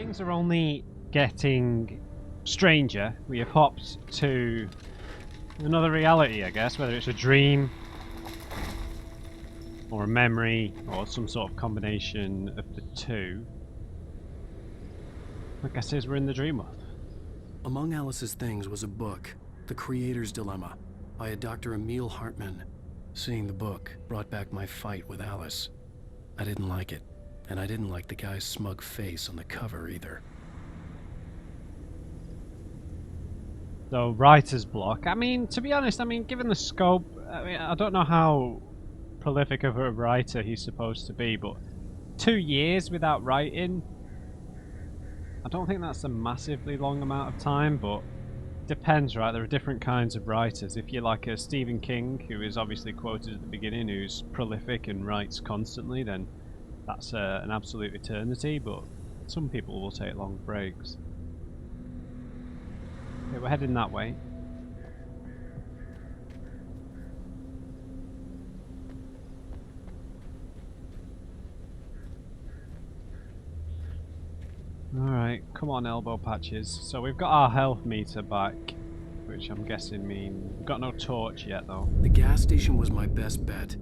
things are only getting stranger. We have hopped to another reality, I guess, whether it's a dream or a memory or some sort of combination of the two. My guess is we're in the dream world. Among Alice's things was a book, The Creator's Dilemma, by a Dr. Emil Hartmann. Seeing the book brought back my fight with Alice. I didn't like it, and I didn't like the guy's smug face on the cover either. So, writer's block. I mean, to be honest, given the scope, I don't know how prolific of a writer he's supposed to be, but 2 years without writing, I don't think that's a massively long amount of time, but depends, right? There are different kinds of writers. If you're like a Stephen King, who is obviously quoted at the beginning, who's prolific and writes constantly, then that's an absolute eternity, but some people will take long breaks. Okay, we're heading that way. Alright, come on elbow patches. So we've got our health meter back, which I'm guessing means we've got no torch yet though. The gas station was my best bet.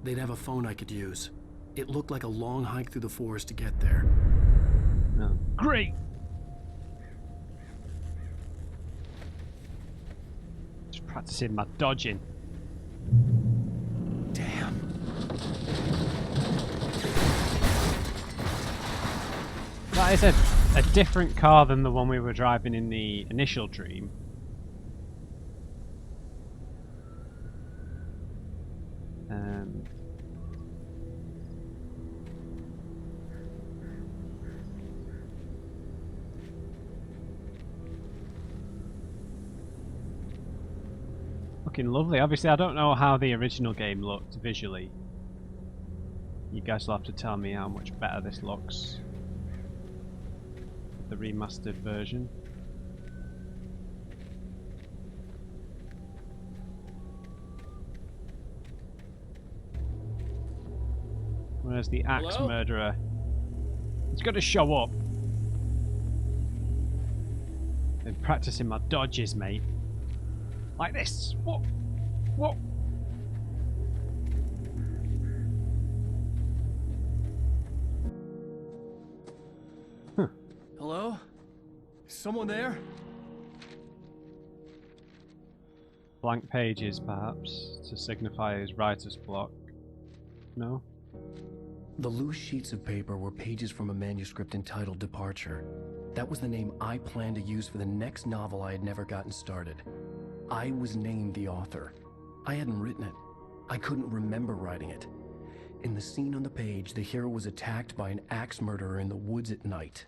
They'd have a phone I could use. It looked like a long hike through the forest to get there. No. Great! Just practicing my dodging. Damn. That is a different car than the one we were driving in the initial dream. Looking lovely. Obviously, I don't know how the original game looked visually. You guys will have to tell me how much better this looks. The remastered version. Where's the axe Hello? murderer? He's got to show up. Been practicing my dodges, mate. Like this. What? What? Hello? Is someone there? Blank pages, perhaps, to signify his writer's block. No? The loose sheets of paper were pages from a manuscript entitled Departure. That was the name I planned to use for the next novel I had never gotten started. I was named the author. I hadn't written it. I couldn't remember writing it. In the scene on the page, the hero was attacked by an axe murderer in the woods at night.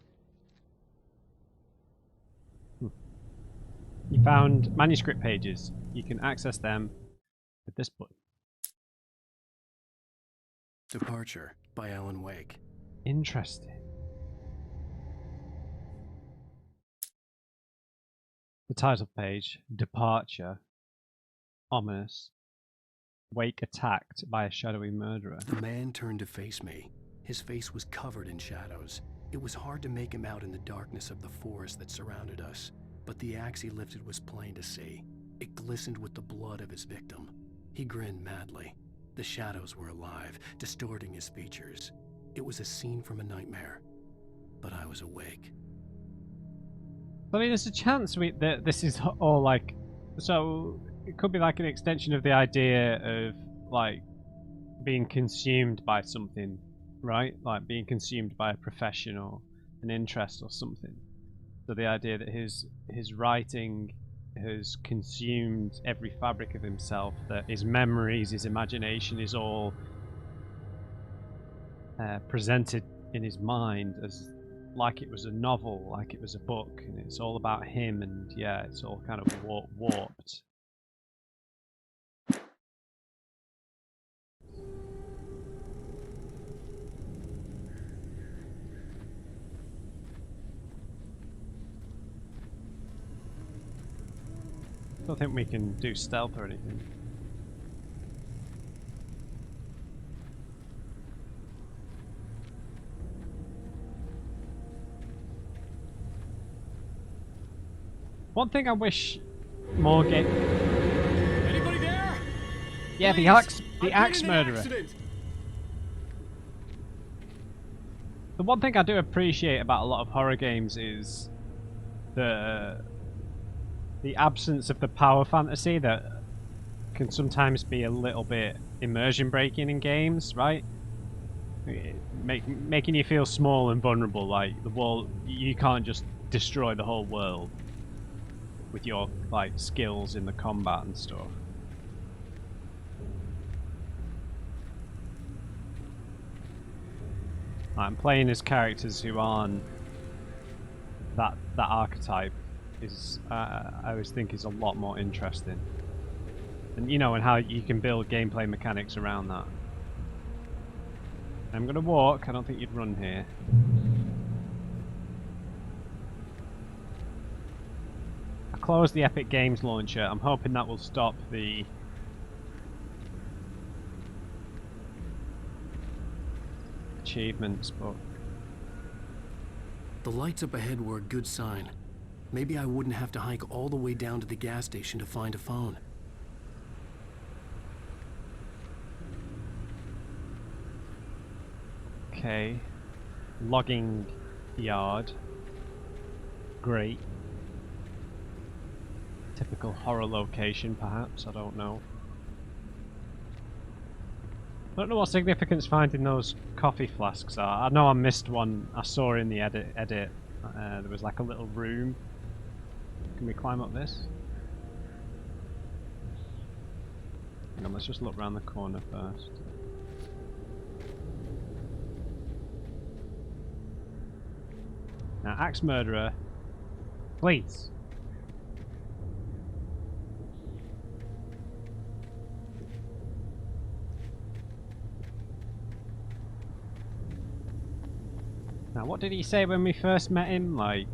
You found manuscript pages. You can access them with this button. Departure by Alan Wake. Interesting. The title page, Departure. Ominous. Wake attacked by a shadowy murderer. The man turned to face me. His face was covered in shadows. It was hard to make him out in the darkness of the forest that surrounded us, but the axe he lifted was plain to see. It glistened with the blood of his victim. He grinned madly. The shadows were alive, distorting his features. It was a scene from a nightmare, but I was awake. I mean, there's a chance that this is all like... So, it could be like an extension of the idea of, like, being consumed by something, right? Like, being consumed by a profession or an interest or something. So the idea that his writing has consumed every fabric of himself, that his memories, his imagination is all presented in his mind as like it was a novel, like it was a book, and it's all about him, and yeah, it's all kind of warped. I don't think we can do stealth or anything. One thing I wish more game. Anybody there? Yeah, Please, the I've axe been in an murderer. accident. The one thing I do appreciate about a lot of horror games is the absence of the power fantasy that can sometimes be a little bit immersion breaking in games, right? Making you feel small and vulnerable, like the world, you can't just destroy the whole world with your like skills in the combat and stuff. I'm playing as characters who aren't that archetype is I always think is a lot more interesting, and you know, and how you can build gameplay mechanics around that. I'm gonna walk. I don't think you'd run here. I closed the Epic Games launcher. I'm hoping that will stop the achievements, but The lights up ahead were a good sign. Maybe I wouldn't have to hike all the way down to the gas station to find a phone. okay. Logging yard. Great. Typical horror location, perhaps. I don't know. I don't know what significance finding those coffee flasks are. I know I missed one I saw in the edit. There was like a little room. Can we climb up this? Hang on, let's just look around the corner first. Now, Axe Murderer, please. Now, what did he say when we first met him? Like,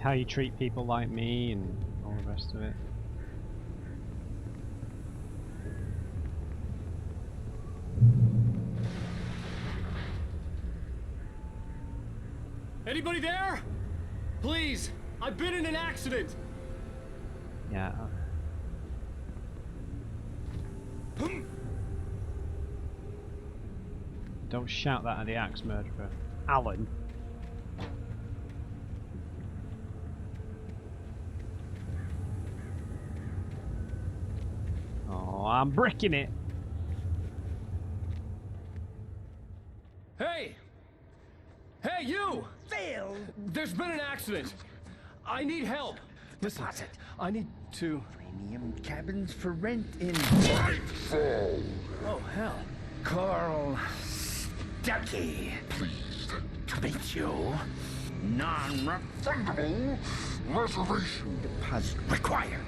how you treat people like me and all the rest of it. Anybody there? Please, I've been in an accident. Yeah. Don't shout that at the Axe Murderer. Alan. Oh, I'm bricking it. Hey! Hey, you! Fail! There's been an accident. I need help. Listen, Deposit. I need to... Premium cabins for rent in Oh, hell. Carl Stuckey. Pleased to meet you. Non-refundable reservation deposit required.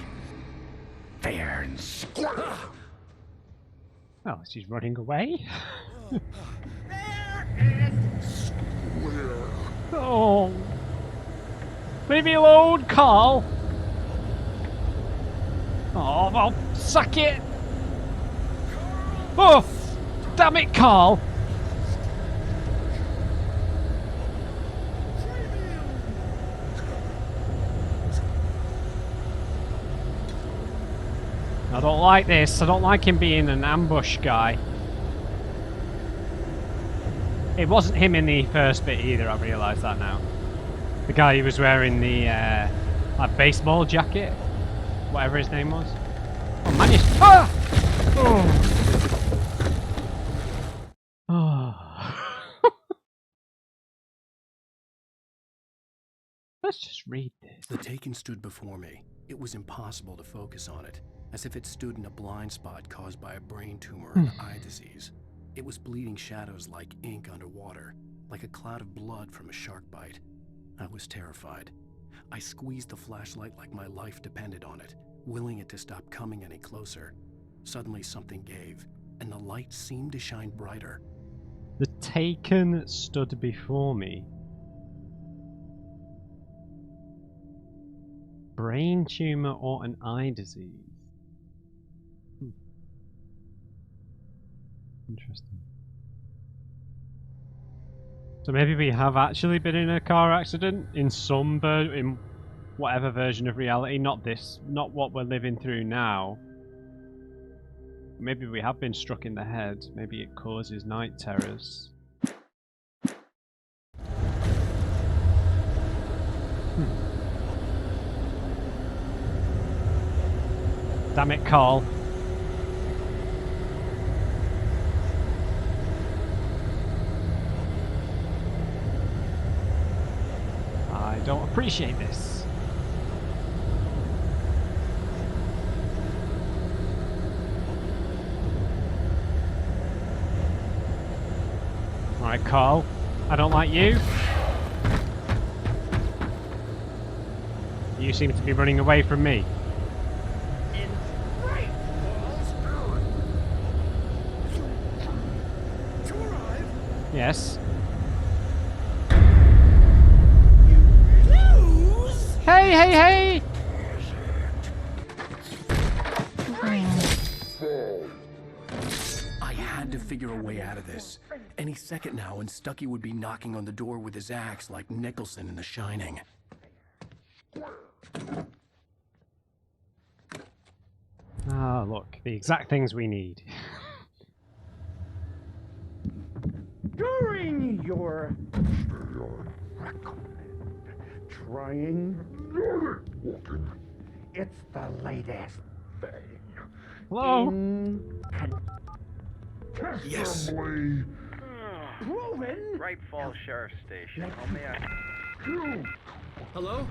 Fair and square. Oh, she's running away. Fair and square. Oh. Leave me alone, Carl. Oh, well, suck it. Oh, damn it, Carl. I don't like this. I don't like him being an ambush guy. It wasn't him in the first bit either, I realise that now. The guy who was wearing the like baseball jacket, whatever his name was. Oh, manuscript. Ah! Oh. Oh. Let's just read this. The Taken stood before me. It was impossible to focus on it, as if it stood in a blind spot caused by a brain tumor and eye disease. It was bleeding shadows like ink underwater, like a cloud of blood from a shark bite. I was terrified. I squeezed the flashlight like my life depended on it, willing it to stop coming any closer. Suddenly something gave, and the light seemed to shine brighter. The Taken stood before me. Brain tumor or an eye disease. Interesting. So maybe we have actually been in a car accident in some in whatever version of reality, not this, not what we're living through now. Maybe we have been struck in the head. Maybe it causes night terrors. Damn it, Carl. I don't appreciate this. Alright, Carl. I don't like you. You seem to be running away from me. Yes. Hey, hey, hey! I had to figure a way out of this. Any second now, and Stucky would be knocking on the door with his axe like Nicholson in The Shining. Ah, look, the exact things we need. During your trying walking, it's the latest thing. Hello? Yes. Proven. Bright Falls Sheriff Station. How may I? Hello? Hello?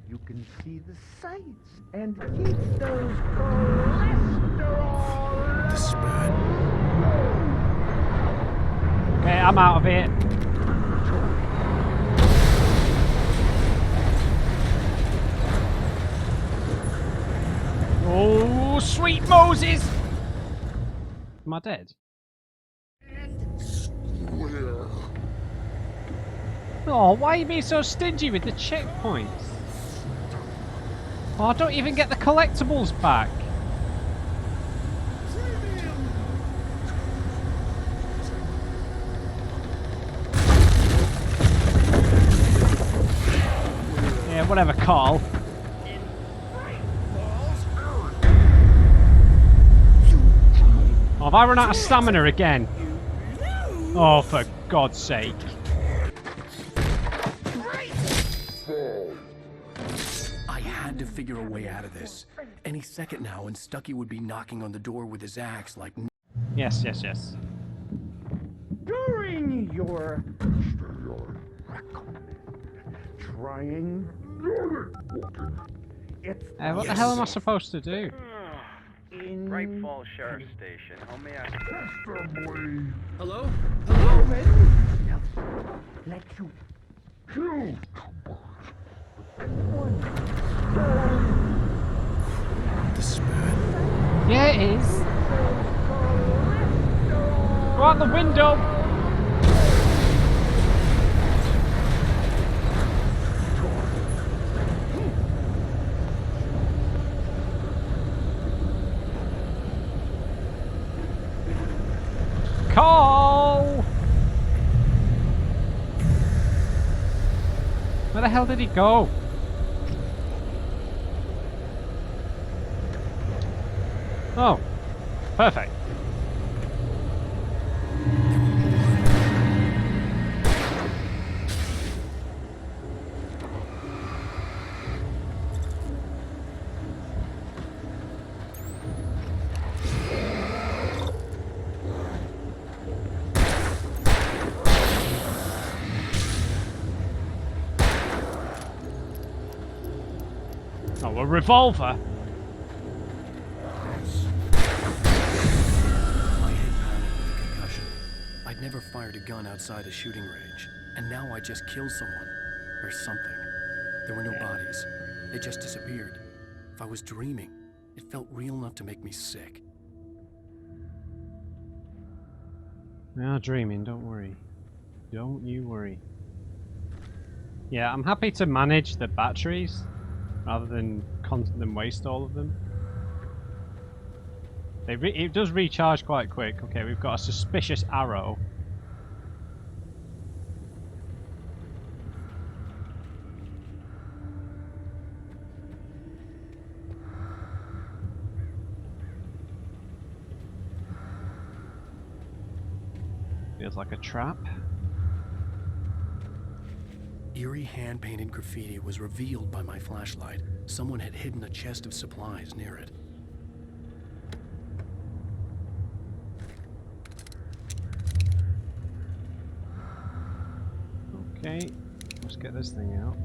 You can see the sights and keep those cholesterol. The spat. Okay, I'm out of here. Oh, sweet Moses! Am I dead? Square. Oh, why are you being so stingy with the checkpoints? Oh, I don't even get the collectibles back. Yeah, whatever, Carl. Oh, have I run out of stamina again? Oh, for God's sake. I had to figure a way out of this. Any second now, and Stucky would be knocking on the door with his axe like... Yes, yes, yes. During your trying walking, it's What the hell am I supposed to do? Bright Falls Sheriff Station. How may I? Hello? Hello? let you The spat. Yeah, it is. Go out the window! Call! Where the hell did he go? Oh, perfect. Oh, a revolver? My head pounded with a concussion. I'd never fired a gun outside a shooting range, and now I just killed someone. Or something. There were no bodies. They just disappeared. If I was dreaming, it felt real enough to make me sick. We are dreaming, don't worry. Don't you worry. Yeah, I'm happy to manage the batteries rather than waste all of them. It does recharge quite quick. Okay, we've got a suspicious arrow. Feels like a trap. Eerie hand-painted graffiti was revealed by my flashlight. Someone had hidden a chest of supplies near it. Okay, let's get this thing out.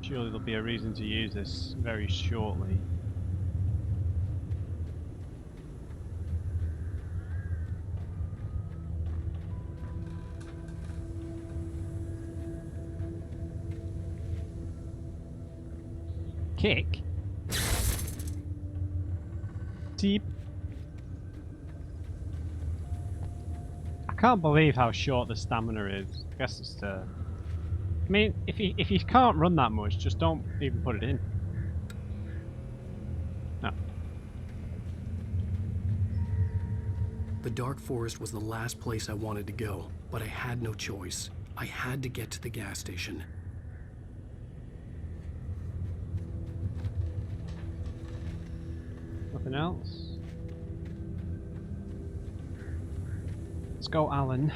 Surely there'll be a reason to use this very shortly. Kick? Deep. I can't believe how short the stamina is. I guess it's I mean, if you can't run that much, just don't even put it in. No. The dark forest was the last place I wanted to go, but I had no choice. I had to get to the gas station. Nothing else? Let's go, Alan.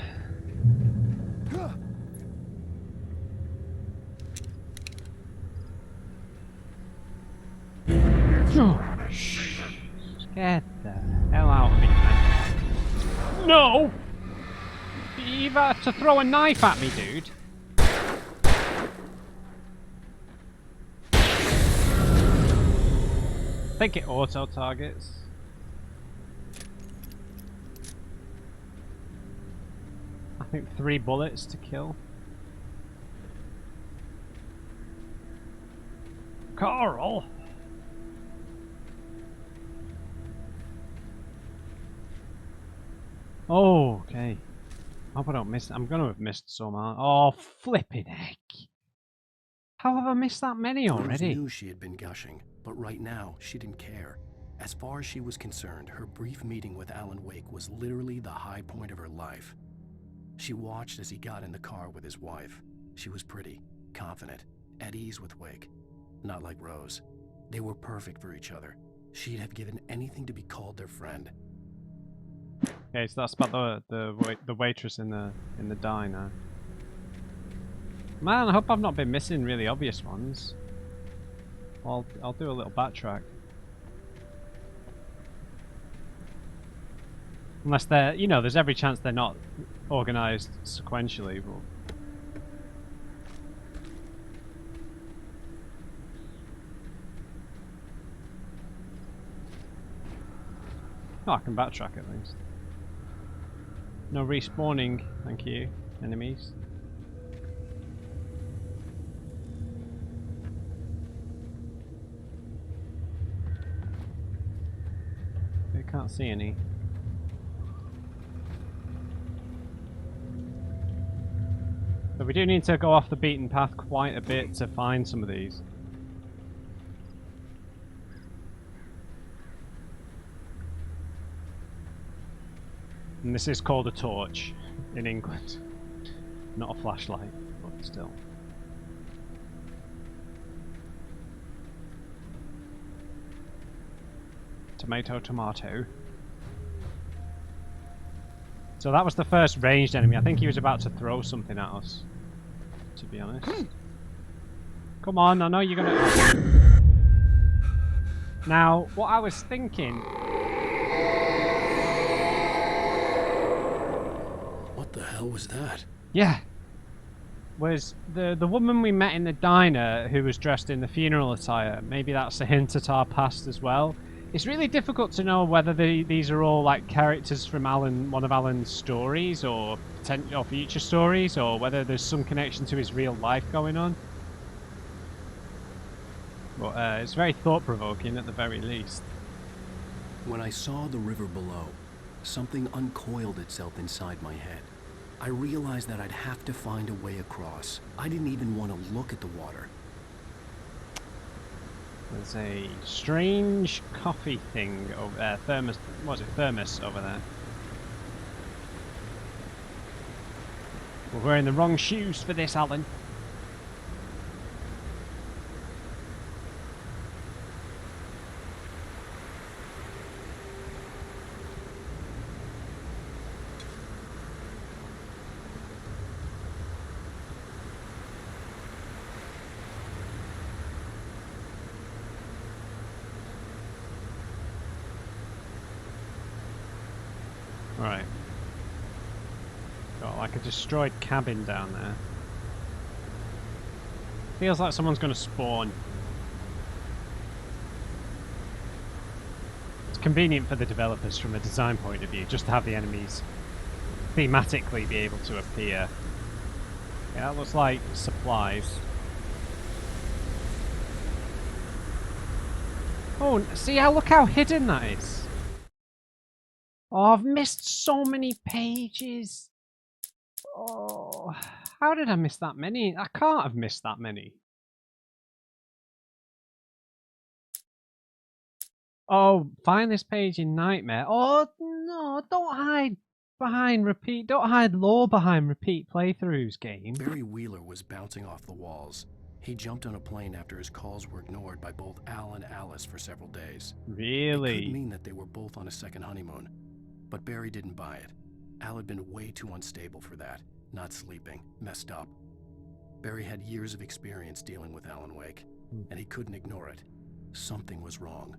Get the hell out of me, man. No! You've had to throw a knife at me, dude. I think it auto-targets. I think 3 bullets to kill. Carl! Oh, okay. I hope I don't miss. I'm gonna have missed some. Oh, flipping heck! How have I missed that many already? Rose knew she had been gushing, but right now she didn't care. As far as she was concerned, her brief meeting with Alan Wake was literally the high point of her life. She watched as he got in the car with his wife. She was pretty, confident, at ease with Wake. Not like Rose. They were perfect for each other. She'd have given anything to be called their friend. Okay, so that's about the waitress in the diner. Man, I hope I've not been missing really obvious ones. I'll do a little backtrack. Unless they're, you know, there's every chance they're not organised sequentially. But oh, I can backtrack at least. No respawning, thank you, enemies. I can't see any. So we do need to go off the beaten path quite a bit to find some of these. And this is called a torch in England. Not a flashlight, but still. Tomato, tomato. So that was the first ranged enemy. I think he was about to throw something at us, to be honest. Come on, I know you're gonna... Now, what I was thinking... What the hell was that? Yeah. Was the woman we met in the diner who was dressed in the funeral attire. Maybe that's a hint at our past as well. It's really difficult to know whether these are all like characters from one of Alan's stories or future stories, or whether there's some connection to his real life going on. But it's very thought-provoking at the very least. When I saw the river below, something uncoiled itself inside my head. I realized that I'd have to find a way across. I didn't even want to look at the water. There's a strange coffee thing over there. Thermos. What's it? Thermos over there. We're wearing the wrong shoes for this, Alan. Right. Got like a destroyed cabin down there. Feels like someone's going to spawn. It's convenient for the developers from a design point of view, just to have the enemies thematically be able to appear. Yeah, that looks like supplies. Oh, see how, look how hidden that is. Oh, I've missed so many pages. Oh, how did I miss that many? I can't have missed that many. Oh, find this page in Nightmare. Oh, no, don't hide behind repeat. Don't hide lore behind repeat playthroughs, game. Barry Wheeler was bouncing off the walls. He jumped on a plane after his calls were ignored by both Al and Alice for several days. Really? It could mean that they were both on a second honeymoon. But Barry didn't buy it. Al had been way too unstable for that. Not sleeping, messed up. Barry had years of experience dealing with Alan Wake, and he couldn't ignore it. Something was wrong.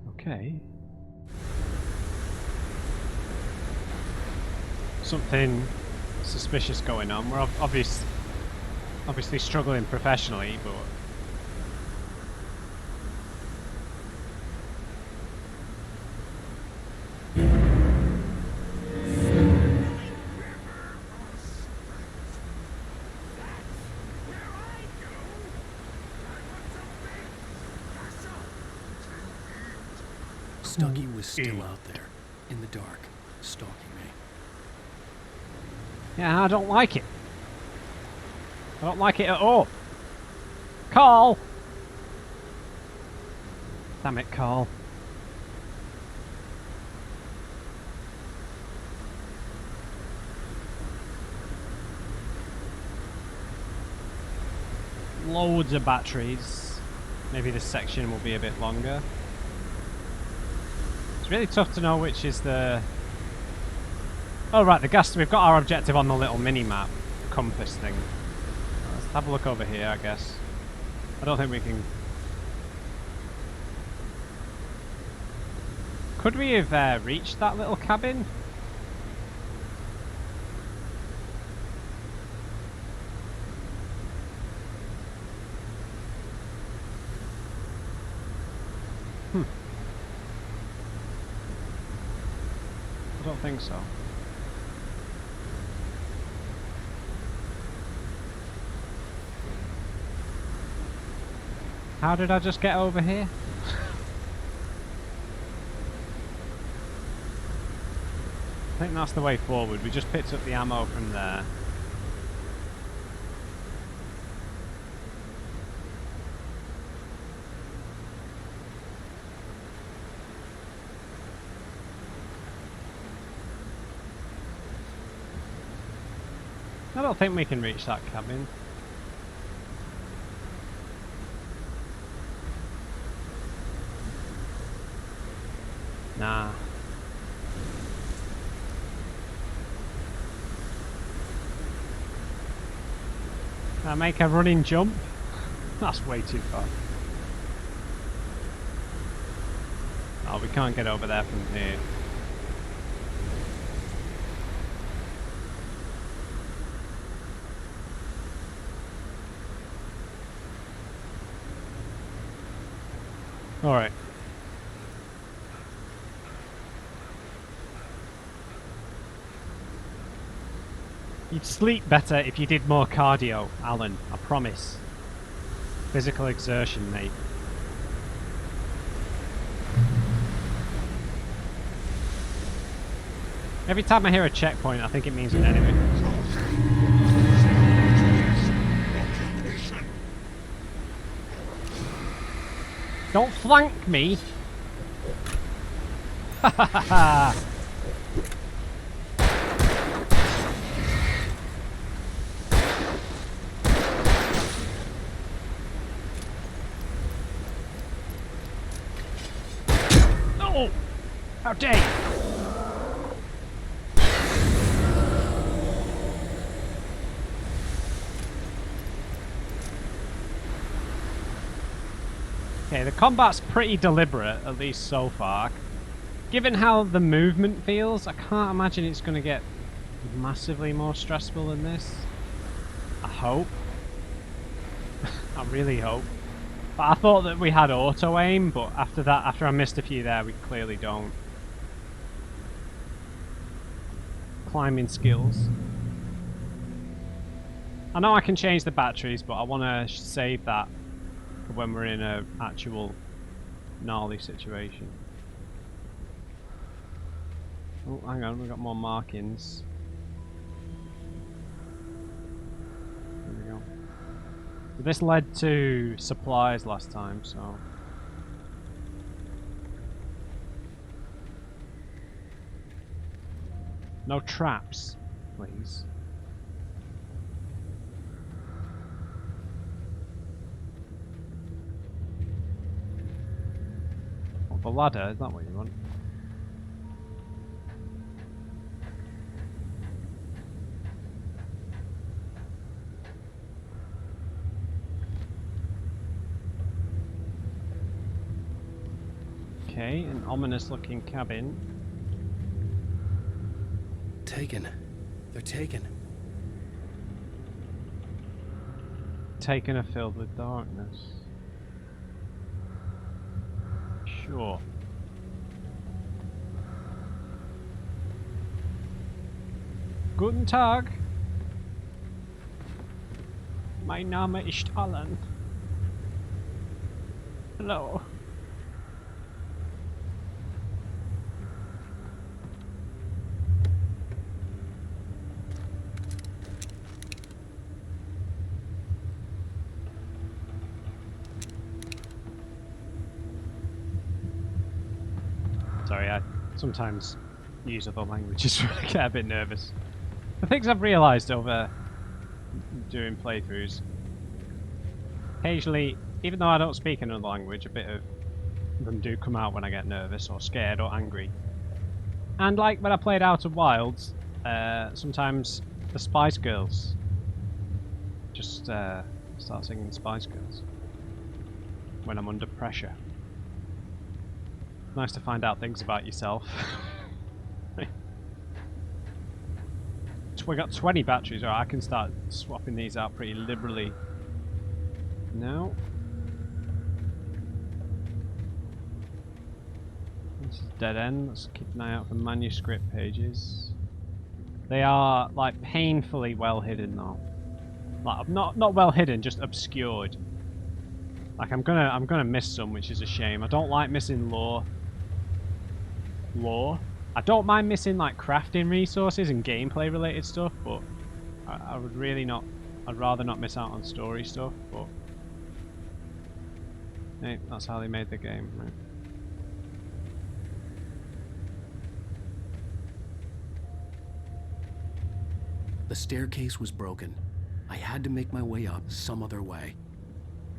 Okay. Something suspicious going on. We're obviously struggling professionally, but Stucky was still out there, in the dark, stalking me. yeah, I don't like it. I don't like it at all. Carl! Damn it, Carl. Loads of batteries. Maybe this section will be a bit longer. It's really tough to know which is the... Oh right, the gas. We've got our objective on the little mini-map compass thing. Let's have a look over here, I guess. I don't think we can... Could we have reached that little cabin? I don't think so. How did I just get over here? I think that's the way forward. We just picked up the ammo from there. I don't think we can reach that cabin. Nah. Can I make a running jump? That's way too far. Oh, we can't get over there from here. Alright. You'd sleep better if you did more cardio, Alan. I promise. Physical exertion, mate. Every time I hear a checkpoint, I think it means an enemy. Don't flank me! Ha ha ha ha! No! How dare you! Okay, the combat's pretty deliberate, at least so far. Given how the movement feels, I can't imagine it's going to get massively more stressful than this. I hope. I really hope. But I thought that we had auto-aim, but after that, after I missed a few there, we clearly don't. Climbing skills. I know I can change the batteries, but I want to save that for when we're in an actual gnarly situation. Oh, hang on, we've got more markings. There we go. So this led to supplies last time, so... No traps, please. What, the ladder? Is that what you want? Okay, an ominous looking cabin. Taken. They're taken. Taken are filled with darkness. Sure. Guten Tag. Mein Name ist Alan. Hello. Sorry, I sometimes use other languages when I get a bit nervous. The things I've realised over doing playthroughs, occasionally, even though I don't speak another language, a bit of them do come out when I get nervous or scared or angry. And like when I played Outer Wilds, sometimes the Spice Girls just start singing Spice Girls when I'm under pressure. Nice to find out things about yourself. We got 20 batteries, or I can start swapping these out pretty liberally. No. This is dead end. Let's keep an eye out for manuscript pages. They are like painfully well hidden though. Like not well hidden, just obscured. Like I'm gonna miss some, which is a shame. I don't like missing lore. I don't mind missing like crafting resources and gameplay related stuff, but I would really not. I'd rather not miss out on story stuff. But hey, that's how they made the game, right? The staircase was broken. I had to make my way up some other way.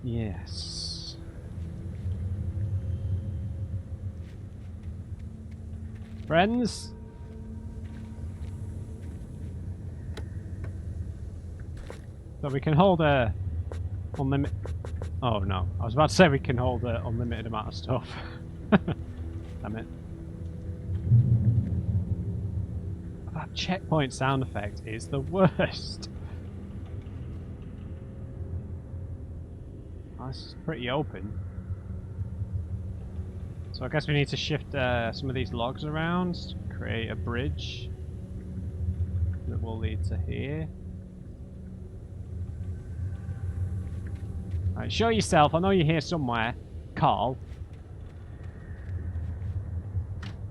Yes. Friends? So we can hold a unlimited... Oh no, I was about to say we can hold an unlimited amount of stuff. Damn it. That checkpoint sound effect is the worst. Oh, this is pretty open. So I guess we need to shift some of these logs around to create a bridge that will lead to here. Alright, show yourself. I know you're here somewhere, Carl.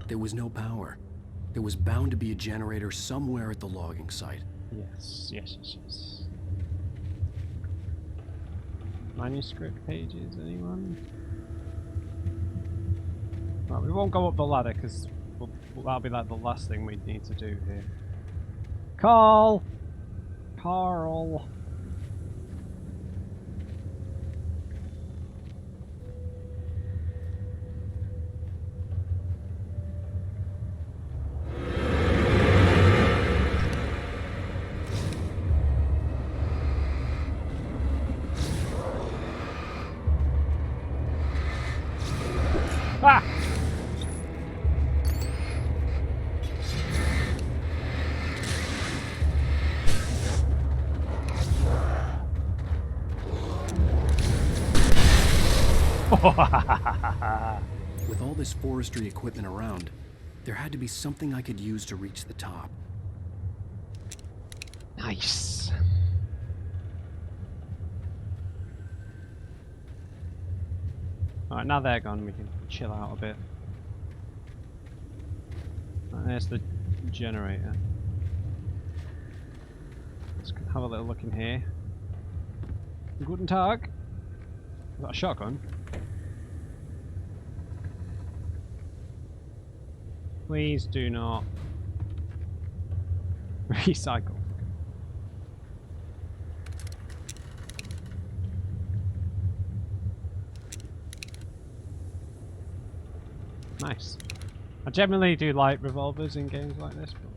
There was no power. There was bound to be a generator somewhere at the logging site. Yes. Manuscript pages, anyone? Right, we won't go up the ladder because that'll be like the last thing we need to do here. Carl! Carl! Ah! With all this forestry equipment around, there had to be something I could use to reach the top. Nice. Alright, now they're gone, we can chill out a bit. Right, there's the generator. Let's have a little look in here. Guten Tag. Is that a shotgun? Please do not recycle. Nice. I generally do like revolvers in games like this, but...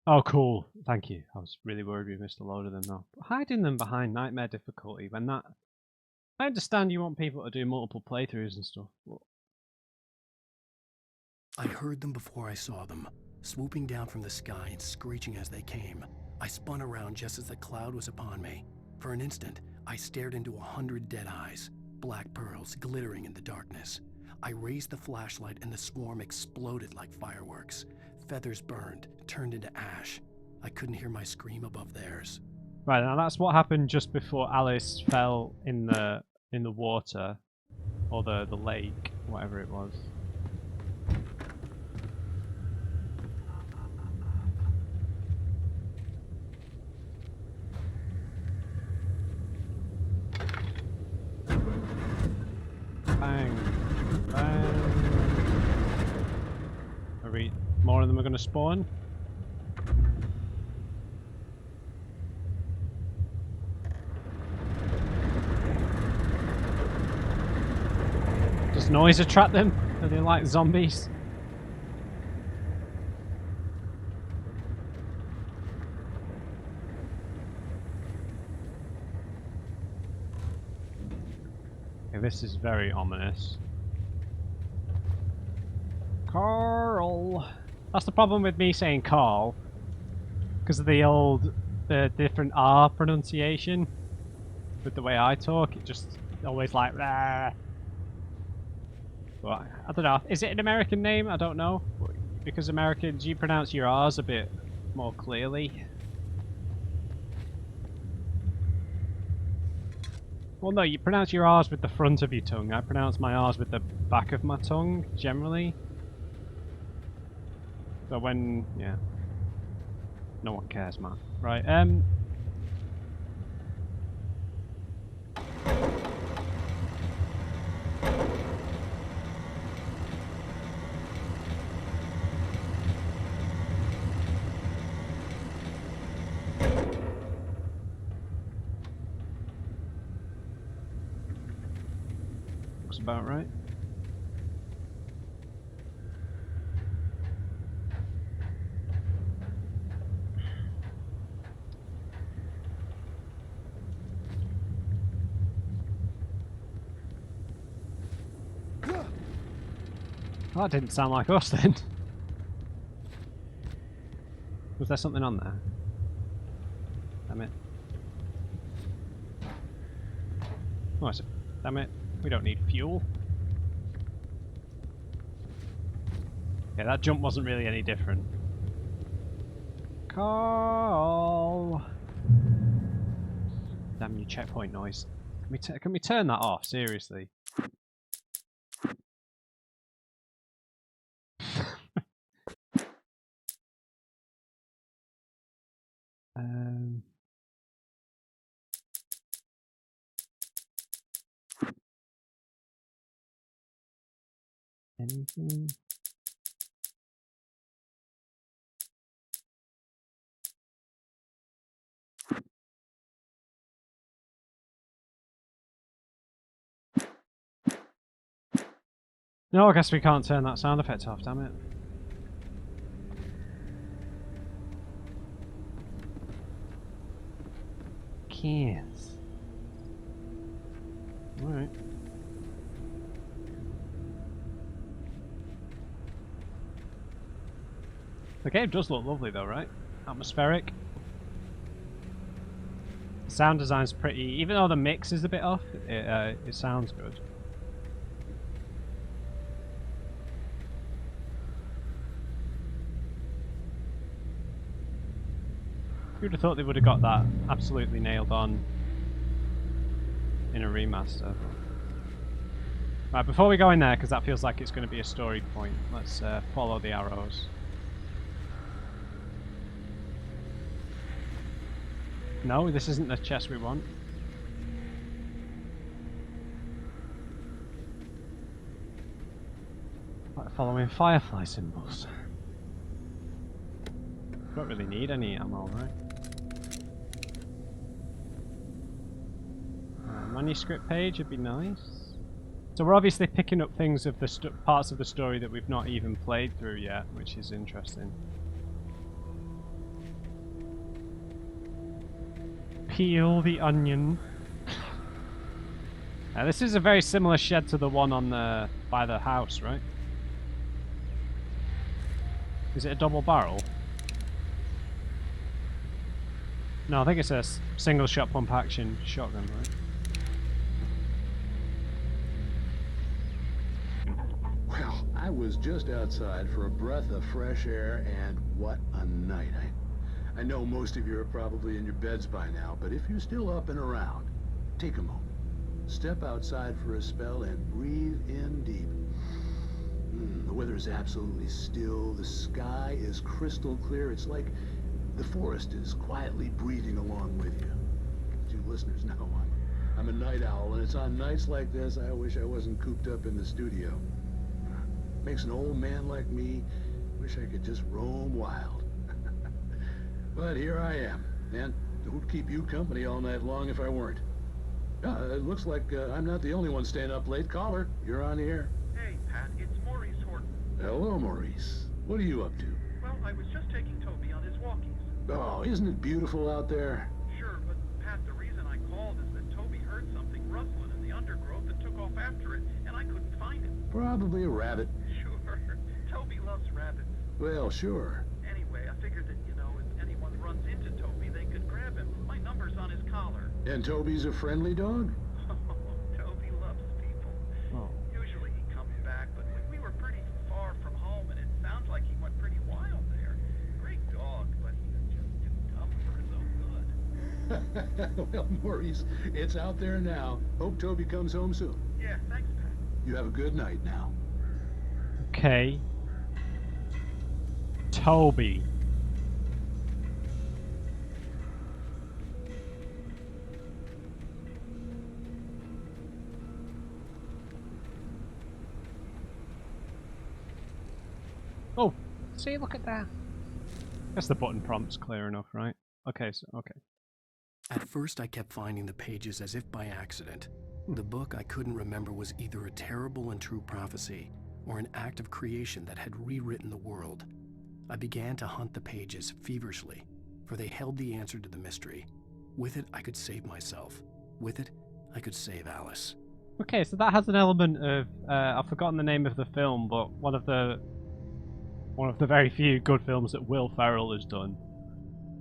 Oh, cool. Thank you. I was really worried we missed a load of them though. But hiding them behind nightmare difficulty when that... I understand you want people to do multiple playthroughs and stuff, but... I heard them before I saw them, swooping down from the sky and screeching as they came. I spun around just as the cloud was upon me. For an instant, I stared into 100 dead eyes, black pearls glittering in the darkness. I raised the flashlight and the swarm exploded like fireworks. Feathers burned, turned into ash. I couldn't hear my scream above theirs. Right, now that's what happened just before Alice fell in the water. Or the lake, whatever it was. Bang. Bang. More of them are going to spawn? Does noise attract them? Are they like zombies? Okay, this is very ominous. Carl! That's the problem with me saying Carl. Because of the different R pronunciation. With the way I talk, it just always like rah. But I don't know. Is it an American name? I don't know. Because Americans, you pronounce your R's a bit more clearly. Well, no, you pronounce your R's with the front of your tongue. I pronounce my R's with the back of my tongue, generally. So when, yeah. No one cares, man. Right, looks about right. Oh, that didn't sound like us then. Was there something on there? Damn it. Oh, damn it. We don't need fuel. Yeah, that jump wasn't really any different. Carl! Damn you, checkpoint noise. Can we turn that off? Seriously. Um... Anything? No, I guess we can't turn that sound effect off, damn it. Kiss. Alright. The game does look lovely though, right? Atmospheric. The sound design's pretty, even though the mix is a bit off, it sounds good. Who'd have thought they would have got that absolutely nailed on in a remaster? Right, before we go in there, because that feels like it's going to be a story point, let's follow the arrows. No, this isn't the chest we want. Like following firefly symbols. Don't really need any ammo, right? Manuscript page would be nice. So we're obviously picking up things of the parts of the story that we've not even played through yet, which is interesting. Peel the onion. This is a very similar shed to the one on the by the house, right? Is it a double barrel? No, I think it's a single shot pump action shotgun, right? Well, I was just outside for a breath of fresh air, and what a night. I know most of you are probably in your beds by now, but if you're still up and around, take a moment. Step outside for a spell and breathe in deep. The weather is absolutely still. The sky is crystal clear. It's like the forest is quietly breathing along with you. As you listeners know, I'm a night owl, and it's on nights like this I wish I wasn't cooped up in the studio. Makes an old man like me wish I could just roam wild. But here I am, and who'd keep you company all night long if I weren't? It looks like I'm not the only one staying up late. Caller, you're on the air. Hey, Pat, it's Maurice Horton. Hello, Maurice. What are you up to? Well, I was just taking Toby on his walkies. Oh, isn't it beautiful out there? Sure, but Pat, the reason I called is that Toby heard something rustling in the undergrowth and took off after it, and I couldn't find it. Probably a rabbit. Sure. Toby loves rabbits. Well, sure. Anyway, I figured that, you know, if anyone runs into Toby, they could grab him. My number's on his collar. And Toby's a friendly dog? Toby loves people. Oh. Usually he comes back, but we were pretty far from home, and it sounds like he went pretty wild there. Great dog, but he was just too dumb for his own good. Well, Maurice, it's out there now. Hope Toby comes home soon. Yeah, thanks, Pat. You have a good night now. Okay. Toby. Oh, see, look at that. Guess the button prompt's clear enough, right? Okay, so okay. At first, I kept finding the pages as if by accident. The book I couldn't remember was either a terrible and true prophecy or an act of creation that had rewritten the world. I began to hunt the pages feverishly, for they held the answer to the mystery. With it, I could save myself. With it, I could save Alice. Okay, so that has an element of I've forgotten the name of the film, but one of the very few good films that Will Ferrell has done.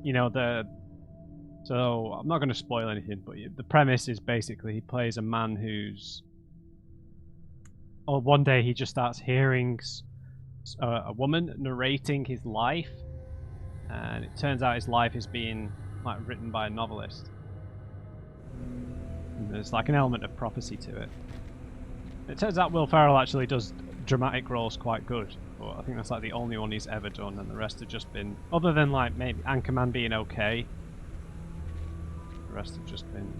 You know, so I'm not going to spoil anything, but the premise is basically he plays a man who's one day he just starts hearing a woman narrating his life, and it turns out his life is being like written by a novelist. And there's like an element of prophecy to it. It turns out Will Ferrell actually does dramatic roles quite good, but I think that's like the only one he's ever done, and the rest have just been, other than like maybe Anchorman being okay, the rest have just been,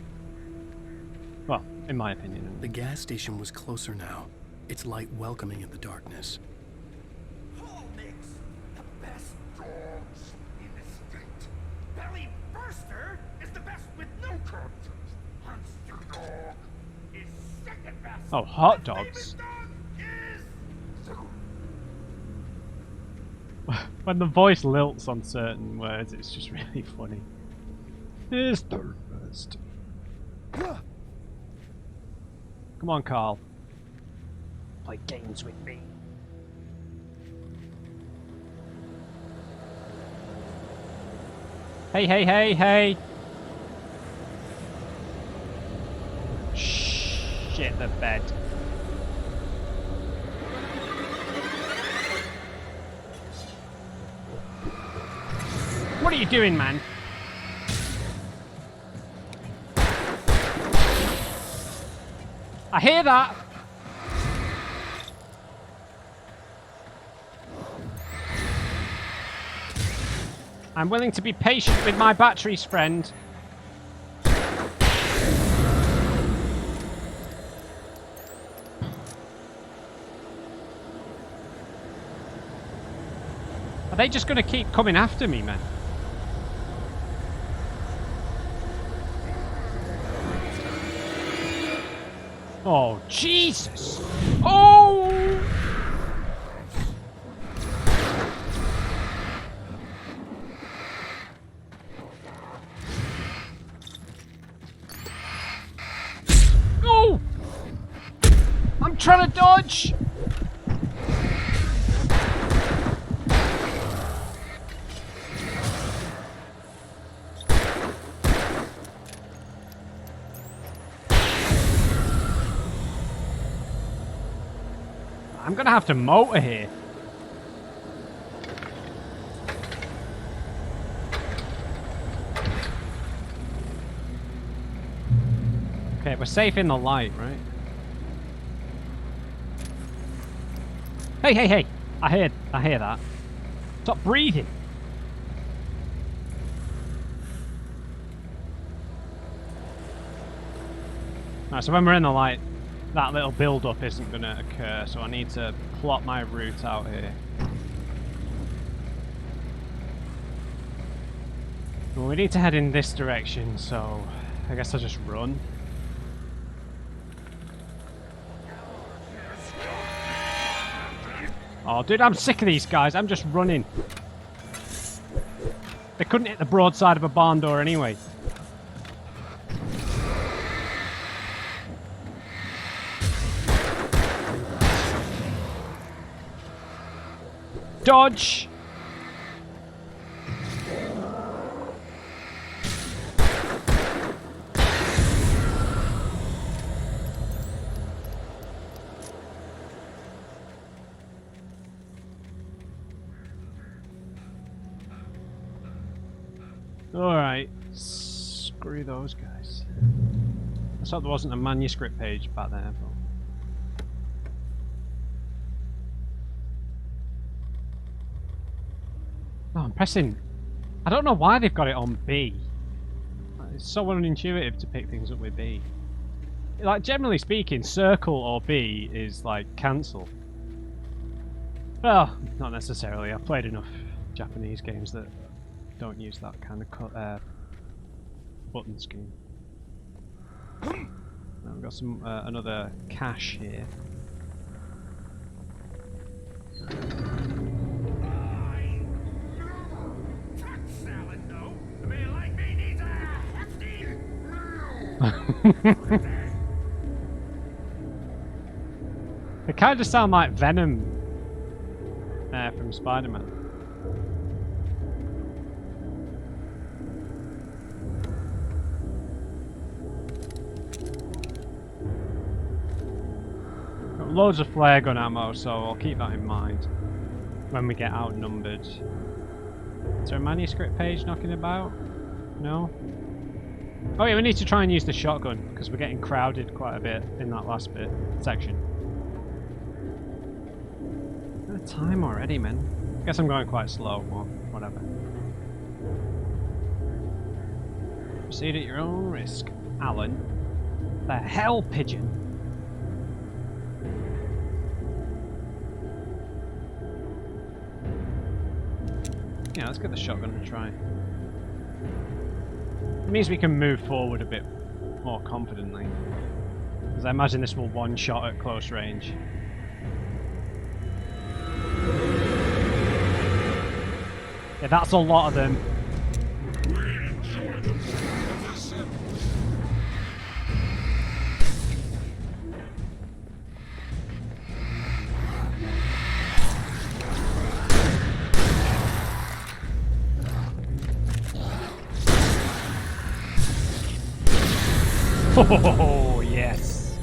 well, in my opinion. The gas station was closer now. its light welcoming in the darkness. Who makes the best dogs in the state? Belly Burster is the best with no content. Monster Dog is second best. Oh, hot My dogs. favorite dog is... When the voice lilts on certain words, it's just really funny. It's the best. Come on, Carl. Play games with me. Hey, hey, hey, hey! Shit, the bed. What are you doing, man? I hear that! I'm willing to be patient with my batteries, friend. Are they just gonna keep coming after me, man? Oh, Jesus! Oh! Oh! I'm trying to dodge! I'm gonna have to motor here. Okay, we're safe in the light, right? Hey, hey, hey! I hear that. Stop breathing. Alright, so when we're in the light, that little build-up isn't going to occur, so I need to plot my route out here. Well, we need to head in this direction, so I guess I'll just run. Oh, dude, I'm sick of these guys. I'm just running. They couldn't hit the broadside of a barn door anyway. Dodge! Alright, screw those guys. I thought there wasn't a manuscript page back there, but... Oh, I'm pressing... I don't know why they've got it on B. It's so unintuitive to pick things up with B. Like, generally speaking, circle or B is like cancel. Well, not necessarily. I've played enough Japanese games that don't use that kind of button scheme. Now we've got some another cache here. They kind of sound like Venom from Spider-Man. Got loads of flare gun ammo, so I'll keep that in mind when we get outnumbered. Is there a manuscript page knocking about? No? Oh yeah, we need to try and use the shotgun because we're getting crowded quite a bit in that last section. What time already, man? Guess I'm going quite slow, or whatever. Proceed at your own risk, Alan. The hell, pigeon. Yeah, let's get the shotgun and try. It means we can move forward a bit more confidently. Because I imagine this will one-shot at close range. Yeah, that's a lot of them. Oh, yes.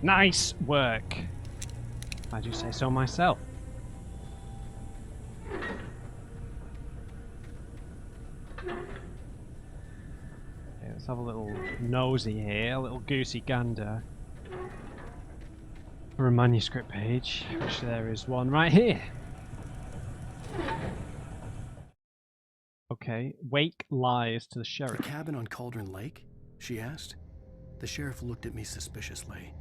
Nice work. I do say so myself. Okay, let's have a little nosy here, a little goosey gander for a manuscript page, which there is one right here. Okay, Wake lies to the sheriff. The cabin on Cauldron Lake? She asked. The sheriff looked at me suspiciously.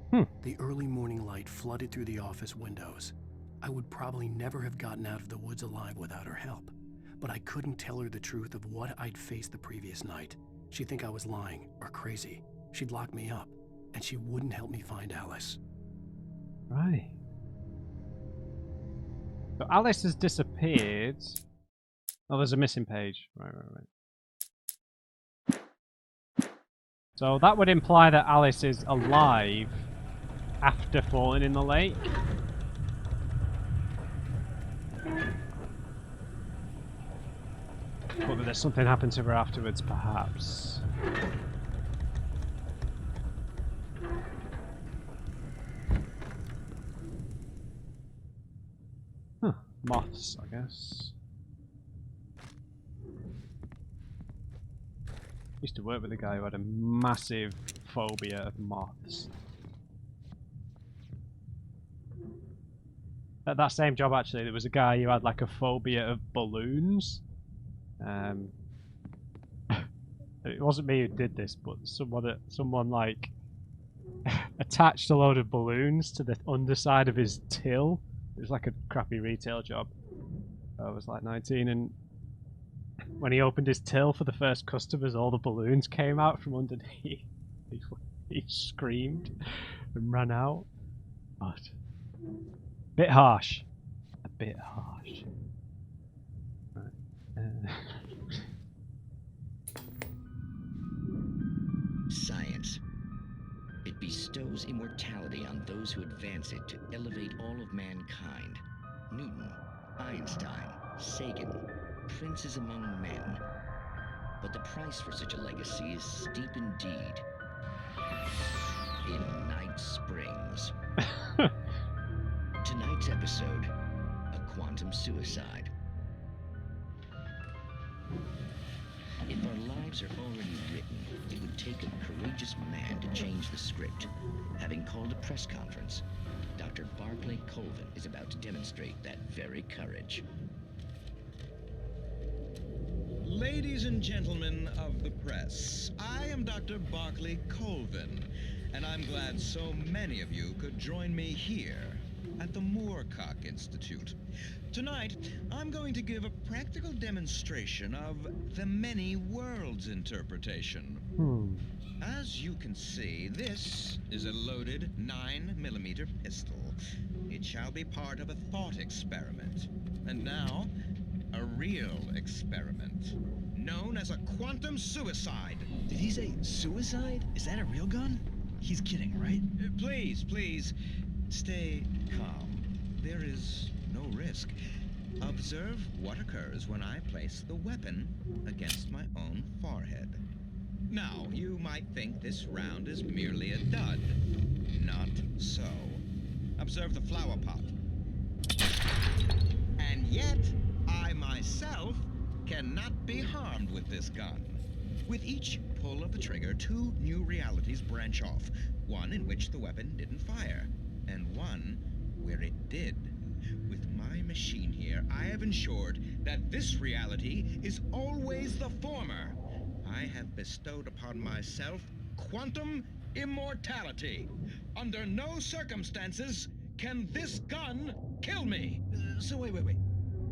The early morning light flooded through the office windows. I would probably never have gotten out of the woods alive without her help, but I couldn't tell her the truth of what I'd faced the previous night. She'd think I was lying or crazy. She'd lock me up, and she wouldn't help me find Alice. Right. So Alice has disappeared. Oh, there's a missing page. Right. So that would imply that Alice is alive after falling in the lake. But there's something happened to her afterwards, perhaps. Huh. Moths, I guess. Used to work with a guy who had a massive phobia of moths. At that same job, actually, there was a guy who had like a phobia of balloons. It wasn't me who did this, but someone like attached a load of balloons to the underside of his till. It was like a crappy retail job. I was like 19, and when he opened his till for the first customers, all the balloons came out from underneath. He screamed and ran out. But bit harsh. A bit harsh. Right. Science. It bestows immortality on those who advance it to elevate all of mankind. Newton, Einstein, Sagan, princes among men. But the price for such a legacy is steep indeed. In Night Springs. Tonight's episode, a quantum suicide. If our lives are already written, it would take a courageous man to change the script. Having called a press conference, Dr. Barclay Colvin is about to demonstrate that very courage. Ladies and gentlemen of the press, I am Dr. Barclay Colvin, and I'm glad so many of you could join me here at the Moorcock Institute. Tonight, I'm going to give a practical demonstration of the many worlds interpretation. As you can see, this is a loaded 9mm pistol. It shall be part of a thought experiment. And now, a real experiment, known as a quantum suicide. Did he say suicide? Is that a real gun? He's kidding, right? Please, stay calm. There is no risk. Observe what occurs when I place the weapon against my own forehead. Now, you might think this round is merely a dud. Not so. Observe the flower pot. And yet, I myself cannot be harmed with this gun. With each pull of the trigger, two new realities branch off. One in which the weapon didn't fire, and one where it did. With my machine here, I have ensured that this reality is always the former. I have bestowed upon myself quantum immortality. Under no circumstances Can this gun kill me? So wait.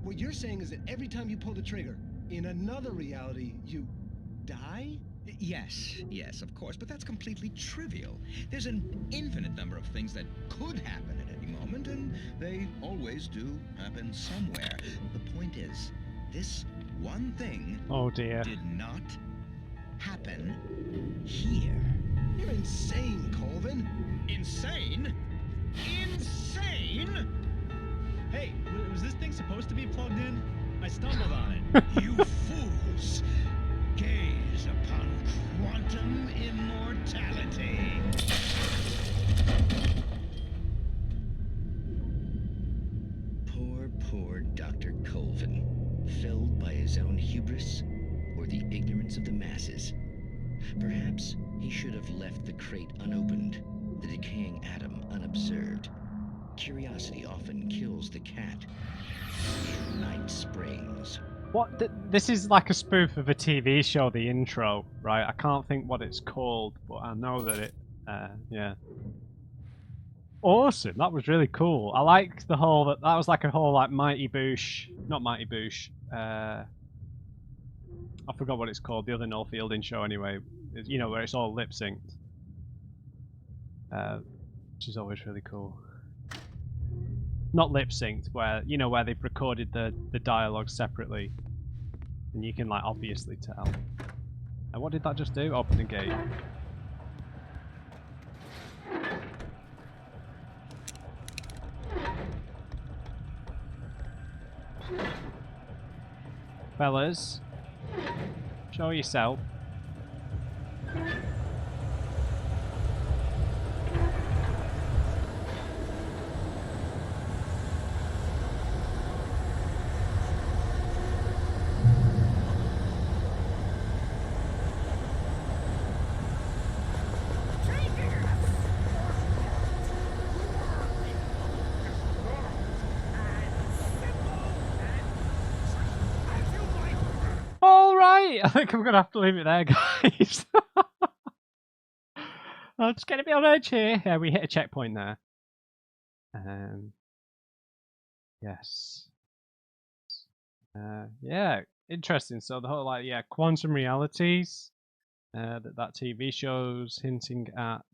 What you're saying is that every time you pull the trigger, in another reality, you die? Yes, of course, but that's completely trivial. There's an infinite number of things that could happen at any moment, and they always do happen somewhere. The point is, this one thing Oh dear. did not happen here. You're insane, Colvin. Insane? Insane? Hey, was this thing supposed to be plugged in? I stumbled on it. You fools! Gaze upon quantum immortality. Poor Dr. Colvin, felled by his own hubris or the ignorance of the masses. Perhaps he should have left the crate unopened, the decaying atom unobserved. Curiosity often kills the cat. Night Springs. What? This is like a spoof of a TV show, the intro, right? I can't think what it's called, but I know that it, yeah. Awesome, that was really cool. I like the whole, that was like a whole like Mighty Boosh, not Mighty Boosh, I forgot what it's called, the other Noel Fielding show anyway, you know, where it's all lip synced. Which is always really cool. Not lip synced, where, you know, where they've recorded the dialogue separately. And you can like obviously tell. And what did that just do? Open the gate. Fellas, show yourself. I think I'm gonna have to leave it there, guys. I'm just getting a bit on edge here. Yeah, we hit a checkpoint there. Yes. Yeah, interesting. So the whole like quantum realities that TV show's hinting at.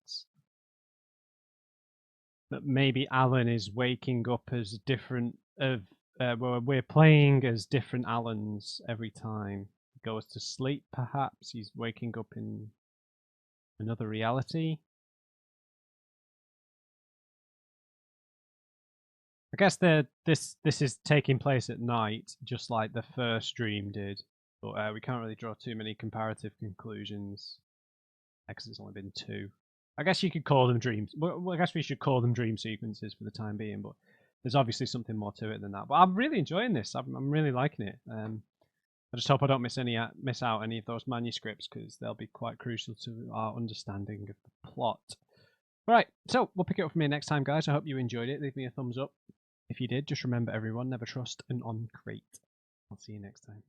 That maybe Alan is waking up as different well, we're playing as different Alans every time. Goes to sleep, perhaps he's waking up in another reality. I guess this is taking place at night, just like the first dream did, but we can't really draw too many comparative conclusions because it's only been 2. I guess you could call them dreams. Well, I guess we should call them dream sequences for the time being, but there's obviously something more to it than that. But I'm really enjoying this. I'm really liking it. I just hope I don't miss out any of those manuscripts, because they'll be quite crucial to our understanding of the plot. Right, so we'll pick it up from here next time, guys. I hope you enjoyed it. Leave me a thumbs up if you did. Just remember, everyone, never trust an on-crate. I'll see you next time.